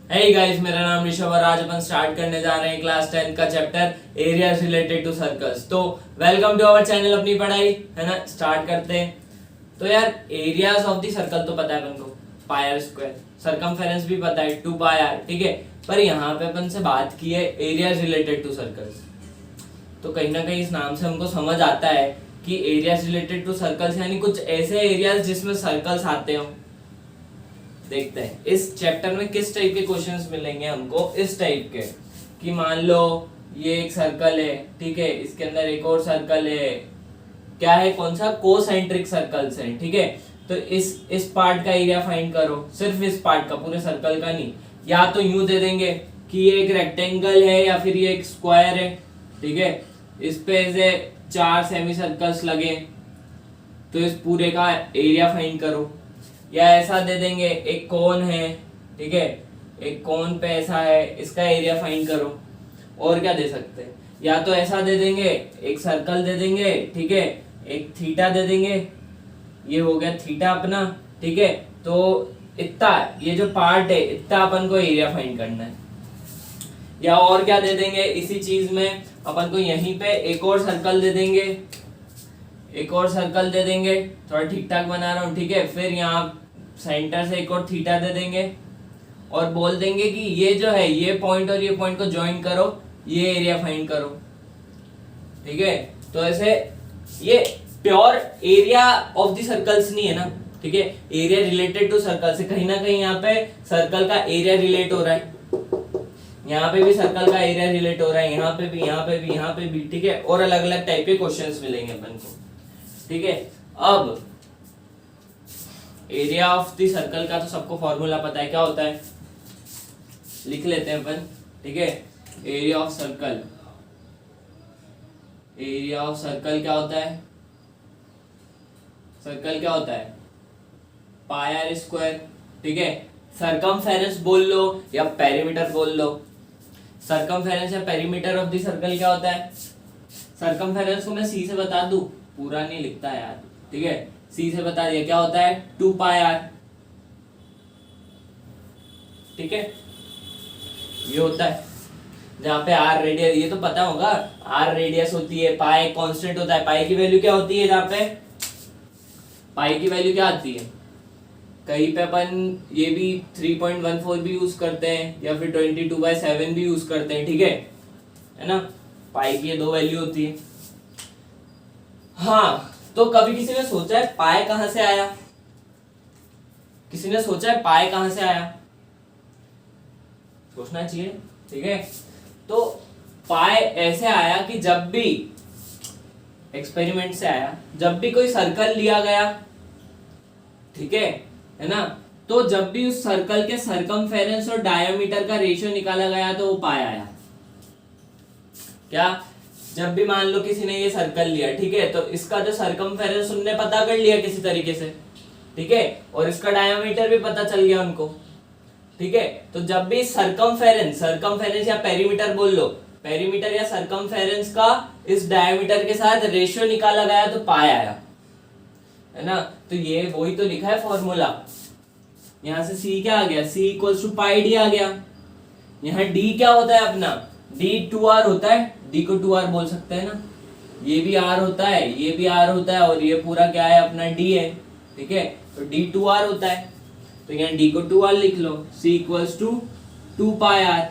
Hey guys, मेरा नाम ऋषभ और आज अपन स्टार्ट करने जा रहे हैं क्लास 10 का chapter areas related to circles. तो वेलकम टू आवर चैनल अपनी पढ़ाई, है ना। स्टार्ट करते हैं। तो यार एरियाज ऑफ द सर्कल तो पता है अपन को, पाई आर स्क्वायर, सरकमफेरेंस भी पता है 2 पाई आर, ठीक है। पर यहाँ पे अपन से बात की है एरियाज रिलेटेड टू सर्कल्स, तो कहीं ना कहीं इस नाम से हमको समझ आता है कि एरियाज रिलेटेड टू सर्कल्स यानी कुछ ऐसे एरियाज जिसमें सर्कल्स आते हो। देखते हैं इस चैप्टर में किस टाइप के क्वेश्चंस मिलेंगे हमको, इस टाइप के कि मान लो ये एक सर्कल है, ठीक है, इसके अंदर एक और सर्कल है, क्या है, कौन सा, कोसेंट्रिक सर्कल्स है, ठीक है। तो इस पार्ट का एरिया फाइंड करो, सिर्फ इस पार्ट का, पूरे सर्कल का नहीं। या तो यूं दे देंगे कि ये एक रेक्टेंगल है या फिर ये एक स्क्वायर है, ठीक है, इस पे से 4 सेमी सर्कल्स लगे तो इस पूरे का एरिया फाइंड करो। या ऐसा दे देंगे एक कोन है, ठीक है, एक कोन पे ऐसा है, इसका एरिया फाइंड करो। और क्या दे सकते हैं, या तो ऐसा दे देंगे, एक सर्कल दे देंगे, ठीक है, एक थीटा दे देंगे, ये हो गया थीटा अपना, ठीक है। तो इतना ये जो पार्ट है इतना अपन को एरिया फाइंड करना है। या और क्या दे देंगे, इसी चीज में अपन को यहीं पे एक और सर्कल दे देंगे, एक और सर्कल दे देंगे, थोड़ा ठीक ठाक बना रहा हूँ, ठीक है। फिर यहाँ सेंटर से एक और थीटा दे देंगे और बोल देंगे कि ये जो है ये पॉइंट और ये पॉइंट को ज्वाइन करो, ये एरिया फाइंड करो, ठीक है। तो ऐसे ये pure area of the circles नहीं है ना, ठीक है, एरिया रिलेटेड टू सर्कल से कहीं ना कहीं यहाँ पे सर्कल का एरिया रिलेट हो रहा है, यहाँ पे भी सर्कल का एरिया रिलेट हो रहा है, यहाँ पे भी, यहाँ पे भी, यहाँ पे भी, ठीक है। और अलग अलग टाइप के क्वेश्चंस मिलेंगे अपन को, ठीक है। अब एरिया ऑफ द सर्कल का तो सबको फॉर्मूला पता है, क्या होता है, लिख लेते हैं अपन, ठीक है। Area of circle, area of circle क्या होता है, सर्कल क्या होता है, पाई आर स्क्वायर, ठीक है। सरकमफेरेंस बोल लो या पेरीमीटर बोल लो। सरकमफेरेंस या पेरीमीटर ऑफ द सर्कल क्या होता है, सरकमफेरेंस को मैं सी से बता दूं, पूरा नहीं लिखता यार, ठीक है, सी से बता दिया, क्या होता है 2 पाई आर, ठीक है। ये होता है जहाँ पे आर रेडियस, ये तो पता होगा, आर रेडियस होती है, पाई कांस्टेंट होता है, पाई की वैल्यू क्या होती है, जहाँ पे पाई की वैल्यू क्या आती है, कहीं पे अपन ये भी 3.14 भी यूज करते हैं या फिर 22/7 भी यूज करते हैं, ठीक है ना। पाई की ये 2 वैल्यू होती है। हाँ, तो कभी किसी ने सोचा है पाई कहां से आया, किसी ने सोचा है पाई कहां से आया, सोचना चाहिए, ठीक है। तो पाई ऐसे आया कि जब भी एक्सपेरिमेंट से आया, जब भी कोई सर्कल लिया गया, ठीक है ना, तो जब भी उस सर्कल के सरकमफेरेंस और डायमीटर का रेशियो निकाला गया तो वो पाई आया। क्या, जब भी मान लो किसी ने ये सर्कल लिया, ठीक है, तो इसका जो सरकमफेरेंस उनने पता कर लिया किसी तरीके से, ठीक है, और इसका डायमीटर भी पता चल गया उनको, ठीक है। तो जब भी सरकमफेरेंस, सरकमफेरेंस या पेरीमीटर बोल लो, पेरीमीटर या सरकमफेरेंस का इस डायमीटर के साथ रेशियो निकाला गया तो पाई आया, है ना। तो ये वही तो लिखा है फॉर्मूला, यहां से सी क्या आ गया, सी इक्वल्स टू पाई डी आ गया। यहाँ डी क्या होता है अपना, डी 2r होता है, डी को 2r बोल सकते हैं ना, ये भी r होता है, ये भी r होता है, और ये पूरा क्या है अपना d है, ठीक है। तो d 2r होता है, तो यहाँ d को 2r लिख लो, c equals to 2 pi r,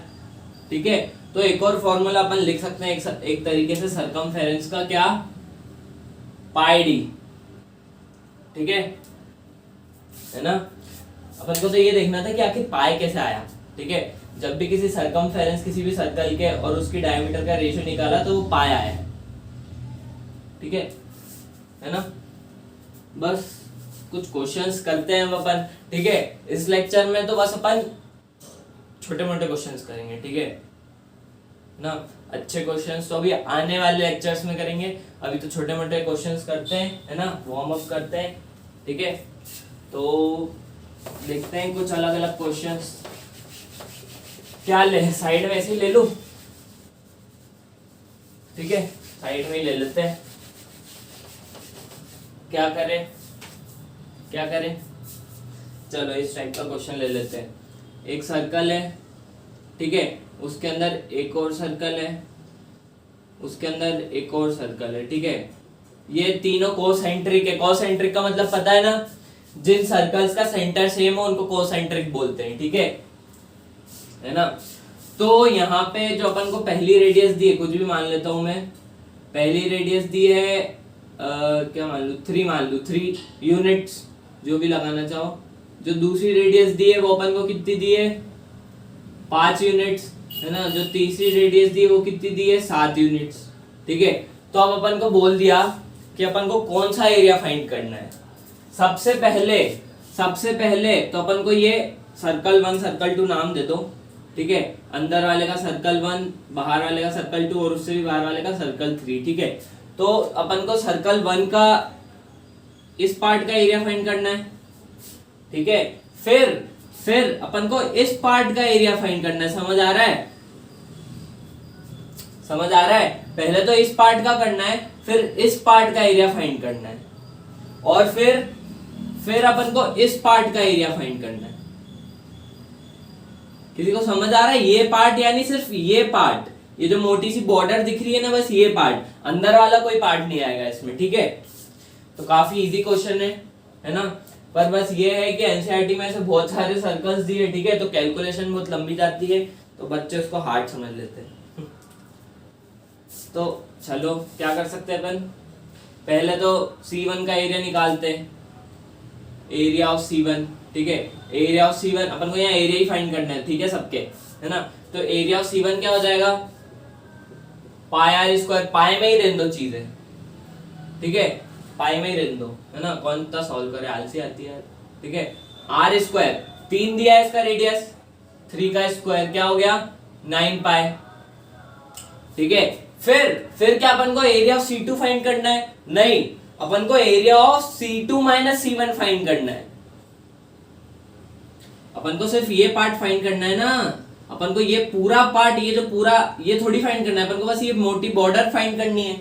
ठीक है। तो एक और फॉर्मूला अपन लिख सकते हैं एक तरीके से सरकमफेरेंस का, क्या, पाई d, ठीक है ना। अपन को तो ये देखना था कि आखिर पाई कैसे आया, ठीक है। जब भी किसी सरकमफेरेंस, किसी भी सर्कल के और उसकी डायमीटर का रेशियो निकाला तो वो पाई आया, ठीक है ना। बस कुछ क्वेश्चंस करते हैं अपन, ठीक है। इस लेक्चर में तो बस अपन छोटे मोटे क्वेश्चंस करेंगे, ठीक है ना। अच्छे क्वेश्चंस तो अभी आने वाले लेक्चर्स में करेंगे, अभी तो छोटे मोटे क्वेश्चंस करते हैं, है ना, वार्म अप करते हैं, ठीक है। तो देखते हैं कुछ अलग अलग क्वेश्चंस, क्या ले, साइड में ऐसे ही ले लूं, ठीक है, साइड में ही ले लेते हैं, क्या करें, क्या करें, चलो इस टाइप का क्वेश्चन ले लेते हैं। एक सर्कल है, ठीक है, उसके अंदर एक और सर्कल है, उसके अंदर एक और सर्कल है, ठीक है। ये तीनों कोसेंट्रिक है। कोसेंट्रिक का मतलब पता है ना, जिन सर्कल्स का सेंटर सेम हो उनको कोसेंट्रिक बोलते हैं, ठीक है ना। तो यहाँ पे जो अपन को पहली रेडियस दी है, कुछ भी मान लेता हूं मैं, पहली रेडियस दी है क्या मान लू, 3 मान लू, 3 यूनिट्स, जो भी लगाना चाहो। जो दूसरी रेडियस दी है वो अपन को कितनी दी है, 5 यूनिट्स, है ना। जो तीसरी रेडियस दी है वो कितनी दी है, 7 यूनिट्स, ठीक है। तो अब अपन को बोल दिया कि अपन को कौन सा एरिया फाइंड करना है। सबसे पहले तो अपन को ये सर्कल 1 सर्कल 2 नाम दे दो, ठीक है। अंदर वाले का सर्कल 1, बाहर वाले का सर्कल 2 और उससे भी बाहर वाले का सर्कल 3, ठीक है। तो अपन को सर्कल 1 का इस पार्ट का एरिया फाइंड करना है, ठीक है। फिर अपन को इस पार्ट का एरिया फाइंड करना है। समझ आ रहा है? समझ आ रहा है? पहले तो इस पार्ट का करना है, फिर इस पार्ट का एरिया फाइंड करना है, और फिर अपन को इस पार्ट का एरिया फाइंड करना है। किसी को समझ आ रहा है? ये पार्ट यानी सिर्फ ये पार्ट, ये जो मोटी सी बॉर्डर दिख रही है ना, बस ये पार्ट, अंदर वाला कोई पार्ट नहीं आएगा इसमें, ठीक है। तो काफी इजी क्वेश्चन है ना। पर बस ये है कि एनसीईआरटी में ऐसे बहुत सारे सर्कल्स दिए, ठीक है, तो कैलकुलेशन बहुत लंबी जाती है, तो बच्चे उसको हार्ड समझ लेते हैं। तो चलो क्या कर सकते हैं अपन, पहले तो C1 का एरिया निकालते हैं, एरिया ऑफ C1, ठीक है। एरिया ऑफ C1 अपन को यहाँ एरिया ही फाइंड करना है, ठीक है, सबके, है ना। तो एरिया ऑफ C1 क्या हो जाएगा, पाई आर स्क्वायर, पाई में ही रहने दो चीजें, ठीक है, पाई में ही रहने दो, है ना। कौन सा सॉल्व करे, आलसी आती है, ठीक है। आर स्क्वायर 3 दिया है इसका रेडियस, 3 का स्क्वायर क्या हो गया, 9 पाई, ठीक है। फिर क्या अपन को एरिया ऑफ C2 फाइंड करना है? नहीं, अपन को area of C2 minus C1 find करना है। अपन को सिर्फ ये पार्ट फाइंड करना है ना, अपन को ये पूरा पार्ट, ये जो पूरा, ये थोड़ी फाइंड करना है अपन को, बस ये मोटी बॉर्डर फाइंड करनी है,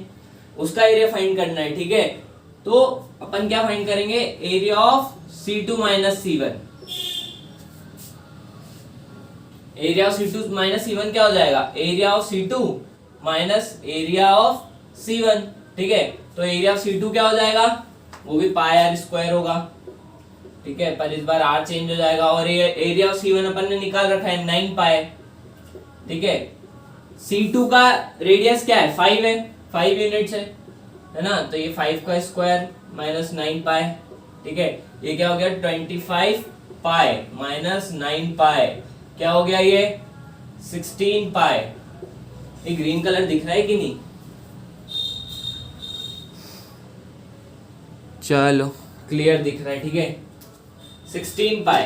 उसका एरिया फाइंड करना है, ठीक है। तो अपन क्या फाइंड करेंगे, area of C2 minus C1। Area of C2 minus C1 क्या हो जाएगा, area of C2 minus area of C1, ठीक है। तो एरिया ऑफ C2 क्या हो जाएगा, वो भी पाई आर स्क्वायर होगा, ठीक है, पर इस बार आर चेंज हो जाएगा। और एरिया ऑफ C1 अपन ने निकाल रखा है 9 पाई, ठीक है। C2 का रेडियस क्या है, 5 है, 5 यूनिट्स है ना। तो ये 5 का स्क्वायर माइनस 9 पाई, ठीक है। ये क्या हो गया, 25 पाई माइनस 9 पाई, क्या हो गया ये, 16 पाई। ये ग्रीन कलर दिख रहा है कि नहीं, चलो क्लियर दिख रहा है, ठीक है, 16 पाई,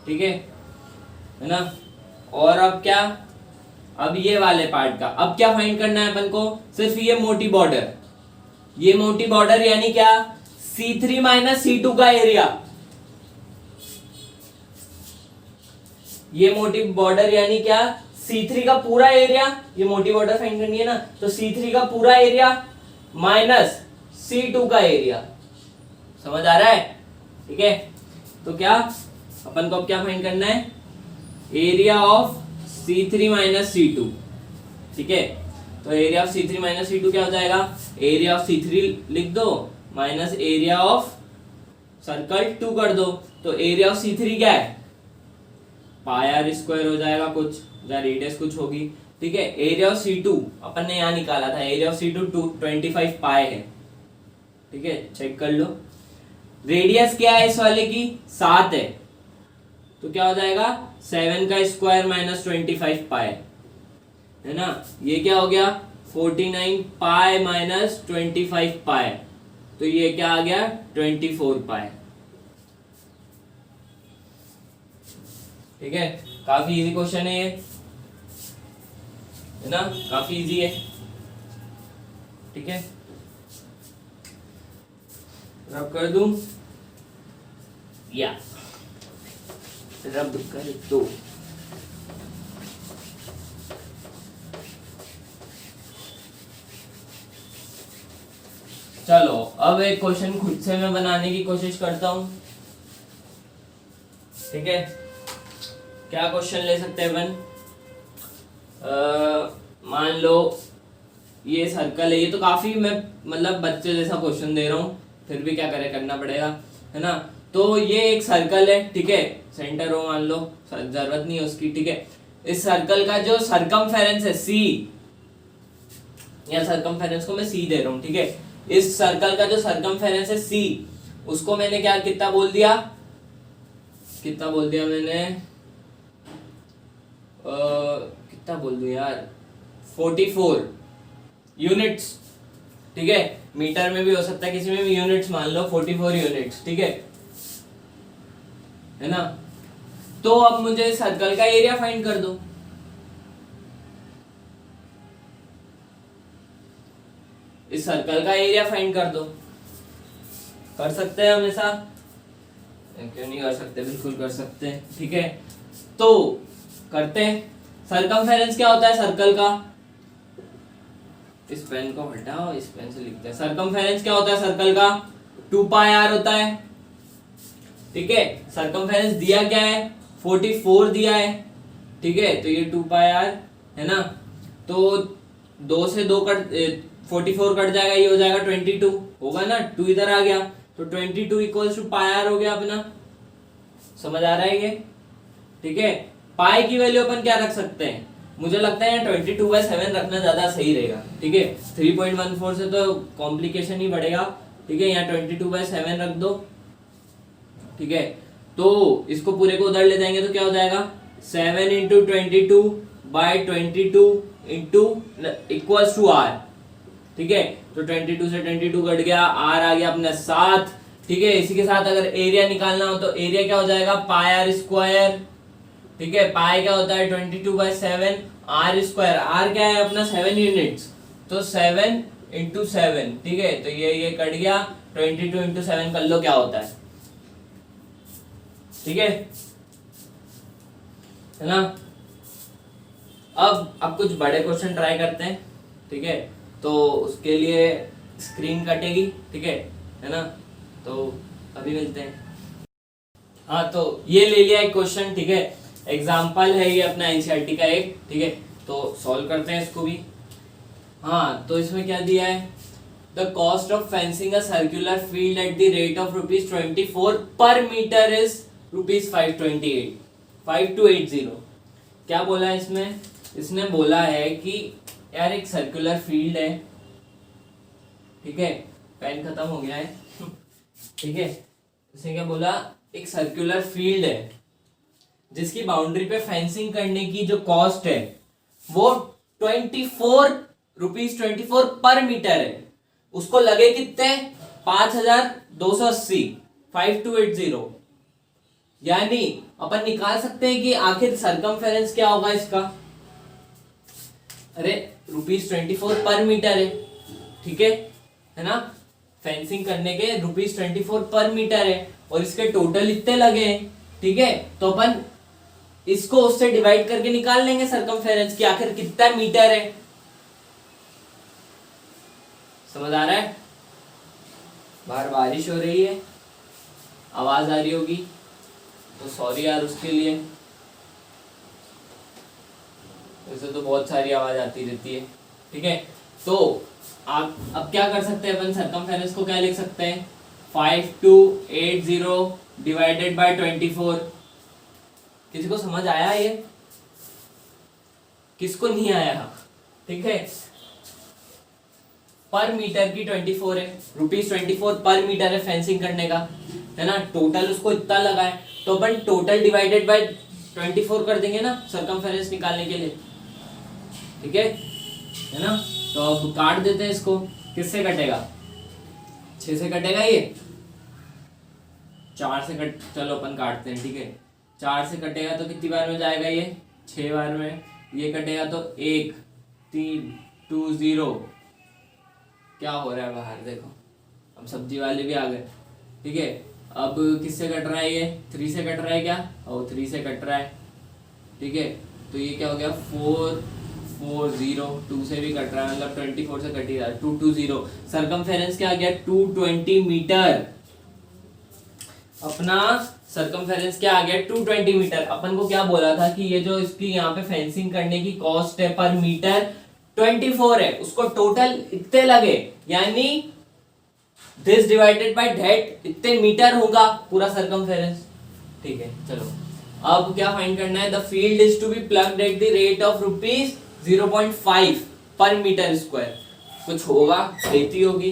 ठीक है ना। और अब क्या, अब ये वाले पार्ट का अब क्या फाइंड करना है अपन को, सिर्फ ये मोटी बॉर्डर, ये मोटी बॉर्डर यानी क्या, C3 माइनस C2 का एरिया, ये मोटी बॉर्डर यानी क्या, C3 का पूरा एरिया, ये मोटी बॉर्डर फाइंड करनी है ना, तो C3 का पूरा एरिया माइनस C2 का एरिया। समझ आ रहा है, ठीक है। तो क्या अपन को अब क्या फाइंड करना है, area of C3 minus C2, ठीक है। तो area of C3 minus C2 क्या हो जाएगा, एरिया ऑफ C3 लिख दो माइनस एरिया ऑफ सर्कल 2 कर दो, तो एरिया ऑफ C3 क्या है, पाई आर स्क्वायर हो जाएगा, कुछ या रेडियस कुछ होगी, ठीक है। एरिया ऑफ C2 अपन ने यहाँ निकाला था, एरिया ऑफ C2 25 पाई है, ठीक है, चेक कर लो। रेडियस क्या है इस वाले की, 7 है, तो क्या हो जाएगा, 7 का स्क्वायर माइनस 25 पाई, है ना। ये क्या हो गया, 49 पाई माइनस 25 पाई, तो ये क्या आ गया, 24 पाई, ठीक है। काफी इजी क्वेश्चन है ये, है ना, काफी इजी है, ठीक है। रब कर दूं, या रब कर दो, चलो अब एक क्वेश्चन खुद से मैं बनाने की कोशिश करता हूं, ठीक है। क्या क्वेश्चन ले सकते हैं अपन, मान लो ये सर्कल है, ये तो काफी मैं मतलब बच्चे जैसा क्वेश्चन दे रहा हूँ, फिर भी क्या करे, करना पड़ेगा, है ना। तो ये एक सर्कल है, ठीक है, सेंटर हो मान लो, जरूरत नहीं है उसकी, ठीक है। इस सर्कल का जो सरकमफेरेंस है सी, या सरकमफेरेंस को मैं सी दे रहा हूँ, ठीक है। इस सर्कल का जो सरकमफेरेंस है सी, उसको मैंने क्या कितना बोल दिया, कितना बोल दिया मैंने, कितना बोल दूं यार, 44 यूनिट्स, ठीक है। मीटर में भी हो सकता है, किसी में भी यूनिट्स मान लो, 44 यूनिट्स, ठीक है ना। तो अब मुझे सर्कल का एरिया फाइंड कर दो। इस सर्कल का एरिया फाइंड कर दो। कर सकते हैं हम ऐसा, क्यों नहीं कर सकते, बिल्कुल कर सकते हैं, ठीक है। तो करते हैं। सरकमफेरेंस क्या होता है सर्कल का, इस पेन को हटाओ, इस पेन से लिखते हैं। सरकमफेरेंस क्या होता है सर्कल का, 2 पाई आर होता है, ठीक है। सरकमफेरेंस दिया क्या है, 44 दिया है, ठीक है। तो ये 2 पाई आर है ना, तो 2 से 2 कट 44 कट जाएगा, ये हो जाएगा 22 होगा ना, 2 इधर आ गया, तो 22 इक्वल्स टू पाई आर हो गया अपना। समझ आ रहा है ये, ठीक है। पाई की वैल्यू अपन क्या रख सकते हैं, मुझे लगता है 22/7 रखना ज्यादा सही रहेगा, ठीक है। 3.14 से तो कॉम्प्लिकेशन ही बढ़ेगा, ठीक है। यहाँ 22/7 रख दो, ठीक है। तो इसको पूरे को उधर ले जाएंगे तो क्या हो जाएगा, 7 into 22/22 into equals to r, ठीक है। तो 22 से 22 कट गया, आर आ गया अपना 7, ठीक है। इसी के साथ अगर एरिया निकालना हो तो एरिया क्या हो जाएगा, पाई आर स्क्वायर, ठीक है। पाई क्या होता है 22/7, आर स्क्वायर, आर क्या है अपना 7 यूनिट्स, तो 7 इंटू 7, ठीक है। तो ये कट गया, 22 इंटू 7 कर लो क्या होता है, ठीक है ना। अब कुछ बड़े क्वेश्चन ट्राई करते हैं, ठीक है। तो उसके लिए स्क्रीन कटेगी, ठीक है ना। तो अभी मिलते हैं। हाँ, तो ये ले लिया एक क्वेश्चन, ठीक है। एग्जाम्पल है ये अपना एनसीईआरटी का एक, ठीक है। तो सॉल्व करते हैं इसको भी। हाँ, तो इसमें क्या दिया है, the cost of fencing a circular field at the rate of ₹24 पर मीटर इज ₹528 क्या बोला है इसमें, इसने बोला है कि यार एक सर्कुलर फील्ड है, ठीक है। पेन खत्म हो गया है ठीक है। इसने क्या बोला, एक सर्कुलर फील्ड है जिसकी बाउंड्री पे फेंसिंग करने की जो कॉस्ट है वो ₹24 पर मीटर है। उसको लगे कितने, 5280, 5280। यानी अपन निकाल सकते हैं कि आखिर सरकमफेरेंस क्या होगा इसका, अरे ₹24 पर मीटर है, ठीक है ना। फेंसिंग करने के ₹24 पर मीटर है और इसके टोटल इतने लगे हैं, ठीक है। तो अपन इसको उससे डिवाइड करके निकाल लेंगे सरकमफेरेंस की आखिर कितना मीटर है। समझ आ रहा है। बाहर बारिश हो रही है, आवाज आ रही होगी, तो सॉरी यार उसके लिए, वैसे तो बहुत सारी आवाज आती रहती है, ठीक है। तो आप अब क्या कर सकते हैं, अपन सरकमफेरेंस को क्या लिख सकते हैं, 5280 डिवाइडेड बाय 24। किसी को समझ आया ये, किसको नहीं आया, ठीक है। पर मीटर की 24 है, ₹24 पर मीटर है फेंसिंग करने का, है ना। टोटल उसको इतना लगा है, तो अपन टोटल डिवाइडेड बाय 24 कर देंगे ना सरकमफेरेंस निकालने के लिए, ठीक है ना। तो अब काट देते हैं इसको, किससे कटेगा, 6 से कटेगा, ये 4 से कट, चलो अपन काटते हैं, ठीक है। 4 से कटेगा तो कितनी बार में जाएगा, ये 6 बार में। ये कटेगा तो 1 3 2 0, क्या हो रहा है बाहर देखो, अब सब्जी वाले भी आ गए, ठीक है। अब किससे कट रहा है, ये 3 से कट रहा है क्या, और 3 से कट रहा है, ठीक है। तो ये क्या हो गया, 4 4 0, 2 से भी कट रहा है, मतलब 24 से कट ही रहा है, 2 2 0। सरकमफेरेंस क्या आ गया, 220 मीटर। अपना सरकमफेरेंस क्या आ गया 220 मीटर। अपन को क्या बोला था कि ये जो इसकी यहाँ पे फेंसिंग करने की कॉस्ट है पर मीटर 24 है, उसको टोटल इतने लगे, यानी दिस डिवाइडेड बाय दैट इतने मीटर होगा पूरा सरकमफेरेंस। ठीक है, चलो अब क्या फाइंड करना है, the field is to be plugged at the rate of rupees 0.5 पर मीटर स्क्वायर। कुछ होगा, खेती होगी,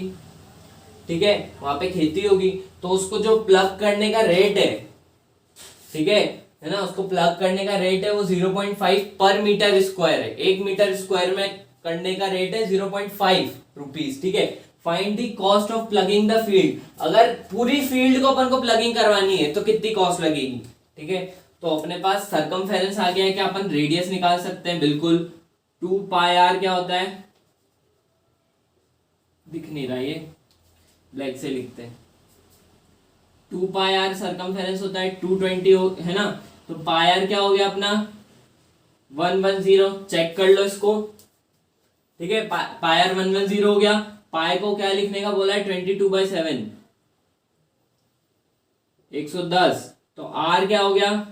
ठीक है, वहां पे खेती होगी, तो उसको जो प्लग करने का रेट है ना, उसको प्लग करने का रेट है वो 0.5 पर मीटर स्क्वायर है। 1 मीटर स्क्वायर में करने का रेट है 0.5 रुपीज। ठीक है, find the cost of plugging the field. अगर पूरी फील्ड को अपन को प्लगिंग करवानी है तो कितनी कॉस्ट लगेगी। ठीक है, तो अपने पास सरकमफेरेंस आ गया है, क्या अपन रेडियस निकाल सकते हैं, बिल्कुल। 2 पाई आर क्या होता है, दिख नहीं रहा, ये ब्लैक से लिखते हैं। 2 पाई आर सरकमफेरेंस होता है, 220 है ना, तो पाई आर क्या हो गया अपना 110। चेक कर लो इसको। ठीक है, पाई आर 110 हो गया। पाई को क्या लिखने का बोला है, 22/7 110। तो आर क्या हो गया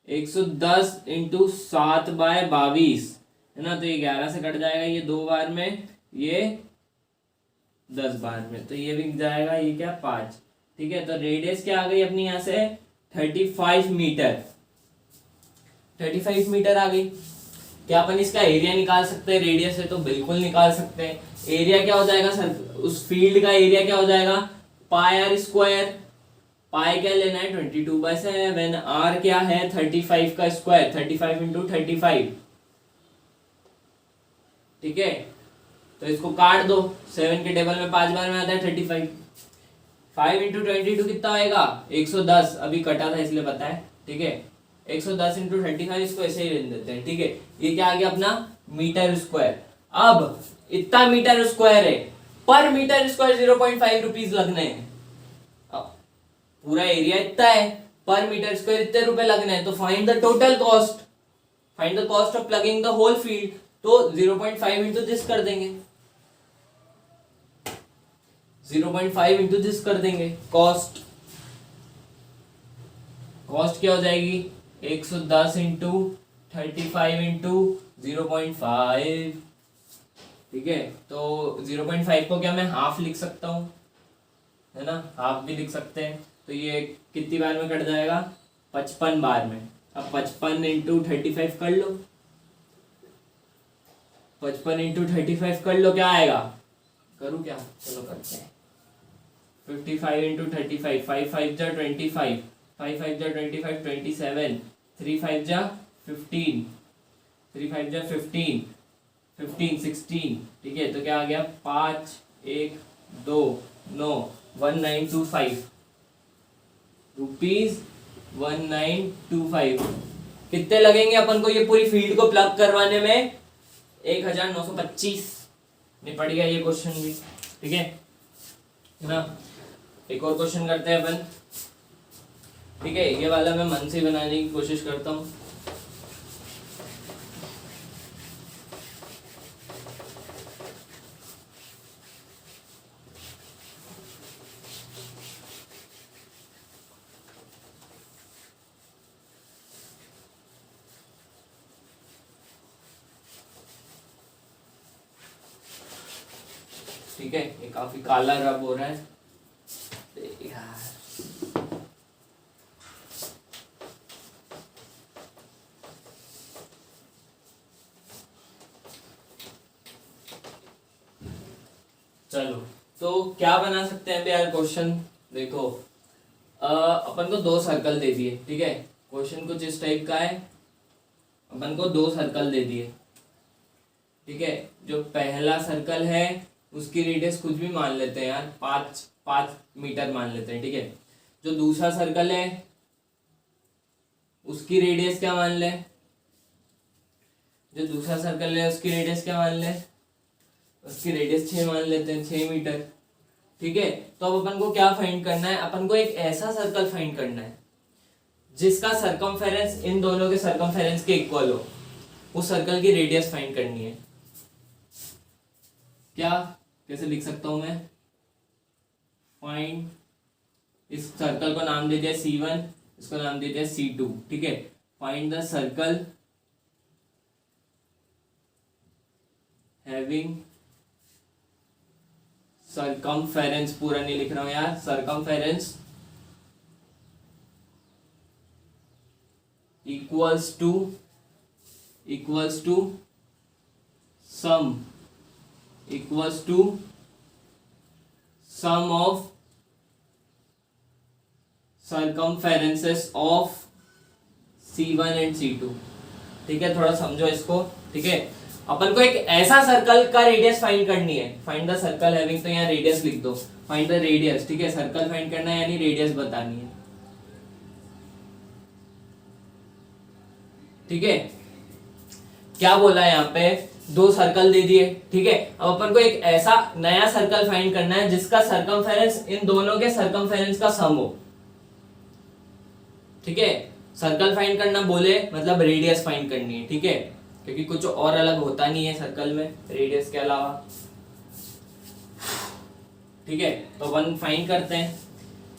110 इंटू 7/22 है ना, तो ये 11 से कट जाएगा, ये 2 बार में, ये 10 बार में, तो ये भी जाएगा, ये क्या 5। ठीक है, तो रेडियस क्या आ गई अपनी यहाँ से 35 मीटर। 35 मीटर आ गई। क्या अपन इसका एरिया निकाल सकते हैं, रेडियस है तो बिल्कुल निकाल सकते हैं। एरिया क्या हो जाएगा सर, उस फील्ड का एरिया क्या हो जाएगा पाई आर स्क्वायर। पाई क्या लेना है 22/7, आर क्या है 35 का स्क्वायर, 35 इंटू 35। ठीक है, तो इसको काट दो, 7 के टेबल में 5 बार में आता है 35। 5 इंटू 22 कितना आएगा 110, अभी कटा था इसलिए पता है। ठीक है, 110 इंटू 35, इसको ऐसे ही रहने देते हैं। ठीक है, ये क्या आ गया अपना मीटर स्क्वायर। अब इतना मीटर स्क्वायर है, पर मीटर स्क्वायर 0.5 रुपीज लगने हैं। अब पूरा एरिया इतना है, पर मीटर स्क्वायर इतने रुपए लगने हैं, तो find the total cost, find the cost of plugging the whole field. तो 0.5 इंटू दिस कर देंगे, 0.5 इंटू दिस कर देंगे। कॉस्ट क्या हो जाएगी 110 इंटू 35 इंटू 0.5। ठीक है, तो 0.5 को क्या मैं हाफ लिख सकता हूँ, है ना, हाफ भी लिख सकते हैं। तो ये कितनी बार में कट जाएगा 55 बार में। अब 55 इंटू 35 कर लो, 55 इंटू 35 कर लो, क्या आएगा, करूँ क्या, चलो करते हैं। 55 इंटू 35, 5 5 जा 25, 5 5 जा 25, 27, 3 5 जा 15, 3 5 जा 15, 15 16। ठीक है, तो क्या आ गया 5 1 2 9 1925 रुपीज 1925। कितने लगेंगे अपन को ये पूरी फील्ड को प्लग करवाने में 1925। निपट गया ये क्वेश्चन भी। ठीक है ना, एक और क्वेश्चन करते हैं अपन। ठीक है, ये वाला मैं मन से बनाने की कोशिश करता हूँ। ठीक है, ये काफी काला रब हो रहा है यार। चलो, तो क्या बना सकते हैं यार क्वेश्चन। देखो अपन को 2 सर्कल दे दिए। ठीक है, क्वेश्चन कुछ इस टाइप का है, अपन को 2 सर्कल दे दिए। ठीक है, जो पहला सर्कल है उसकी रेडियस कुछ भी मान लेते हैं यार, 5 मीटर मान लेते हैं। ठीक है, जो दूसरा सर्कल है उसकी रेडियस क्या मान ले, जो दूसरा सर्कल है उसकी रेडियस क्या मान ले, उसकी रेडियस 6 मान लेते हैं, 6 मीटर। ठीक है, तो अब अपन को क्या फाइंड करना है, अपन को एक ऐसा सर्कल फाइंड करना है जिसका सरकमफेरेंस इन दोनों के सरकमफेरेंस के इक्वल हो। उस सर्कल की रेडियस फाइंड करनी है। क्या, कैसे लिख सकता हूं मैं, फाइंड इस सर्कल को नाम दे दिया C1, इसको नाम दे दिया C2, ठीक है। Find the circle having circumference, पूरा नहीं लिख रहा हूं यार, circumference equals to sum of circumferences of C1 and C2, ठीक है। थोड़ा समझो इसको, ठीक है। अपन को एक ऐसा सर्कल का रेडियस फाइंड करनी है, फाइंड द सर्कल हैविंग, तो यहाँ रेडियस लिख दो, फाइंड द रेडियस, ठीक है। सर्कल फाइंड करना है यानी रेडियस बतानी है, ठीक है। क्या बोला है यहाँ पे, दो सर्कल दे दिए, ठीक है। अब अपन को एक ऐसा नया सर्कल फाइंड करना है जिसका सर्कमफेरेंस इन दोनों के सर्कमफेरेंस का सम हो, ठीक है। सर्कल फाइंड करना बोले मतलब रेडियस फाइंड करनी है, ठीक है, क्योंकि कुछ और अलग होता नहीं है सर्कल में रेडियस के अलावा, ठीक है। तो अपन फाइंड करते हैं,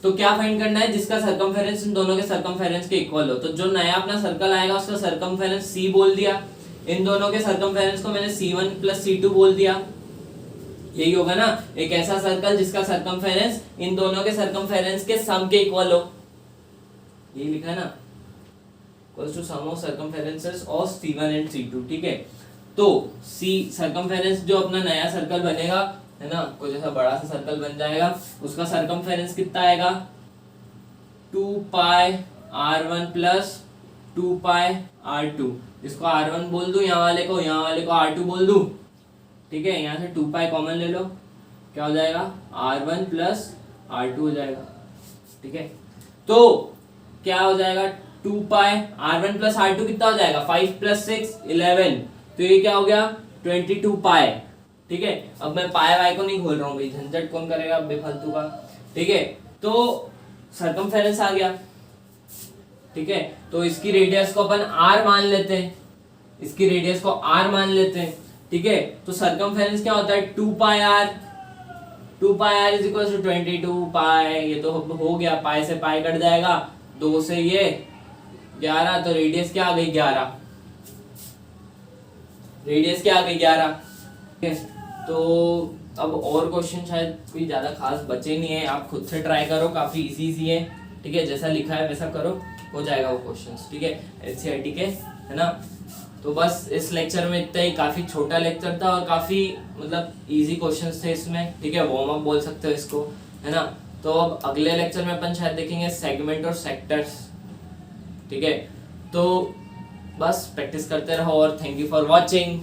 तो क्या फाइंड करना है, जिसका सर्कमफेरेंस इन दोनों के सर्कमफेरेंस के इक्वल हो। तो जो नया अपना सर्कल आएगा उसका सर्कमफेरेंस C बोल दिया, इन दोनों के सर्कमफेरेंस को मैंने C1 प्लस C2 बोल दिया, यही होगा ना। एक ऐसा सर्कल जिसका सर्कमफेरेंस इन दोनों के सर्कमफेरेंस के सम के इक्वल हो, यही लिखा है ना, equals to sum of circumferences of C1 and C2, ठीक है। तो C सर्कमफेरेंस जो अपना नया सर्कल बनेगा, है ना, कुछ ऐसा बड़ा सा सर्कल बन जाएगा, उसका सर्कमफेरेंस कितना आएगा, 2 पाई r1 प्लस 2 पाई r2, इसको r1 बोल दूं, यहाँ वाले को r2 बोल दूं, ठीक है। यहाँ से 2 पाई कॉमन ले लो, क्या हो जाएगा, r1 प्लस r2 हो जाएगा, ठीक है। तो क्या हो जाएगा, 2 पाई r1 प्लस r2 कितना हो जाएगा, 5 प्लस 6 11, तो ये क्या हो गया 22 पाई, ठीक है। अब मैं पाई वाई को नहीं खोल रहा हूँ भाई, झंझट कौन करेगा बेफालतू का, ठीक है। तो सर्कमफेरेंस आ गया, ठीक है। तो इसकी रेडियस को अपन r मान लेते हैं, इसकी रेडियस को r मान लेते हैं, ठीक है। तो सर्कमफेरेंस क्या होता है, 2 pi r is equal to 22 पाई, ये तो हो गया, पाई से पाई कट जाएगा, 2 से ये 11, तो रेडियस क्या आ गई 11, रेडियस क्या आ गई 11, ठीक है। तो अब और क्वेश्चन शायद कोई ज्यादा खास बचे नहीं है, आप खुद से ट्राई करो, काफी इजी है, ठीक है। जैसा लिखा है वैसा करो, हो जाएगा वो क्वेश्चंस, ठीक है, एनसीईआरटी के, है ना। तो बस इस लेक्चर में इतना ही, काफी छोटा लेक्चर था और काफी मतलब इजी क्वेश्चंस थे इसमें, ठीक है, वार्म अप बोल सकते हो इसको, है ना। तो अब अगले लेक्चर में अपन शायद देखेंगे सेगमेंट और सेक्टर्स, ठीक है। तो बस प्रैक्टिस करते रहो और थैंक यू फॉर वॉचिंग।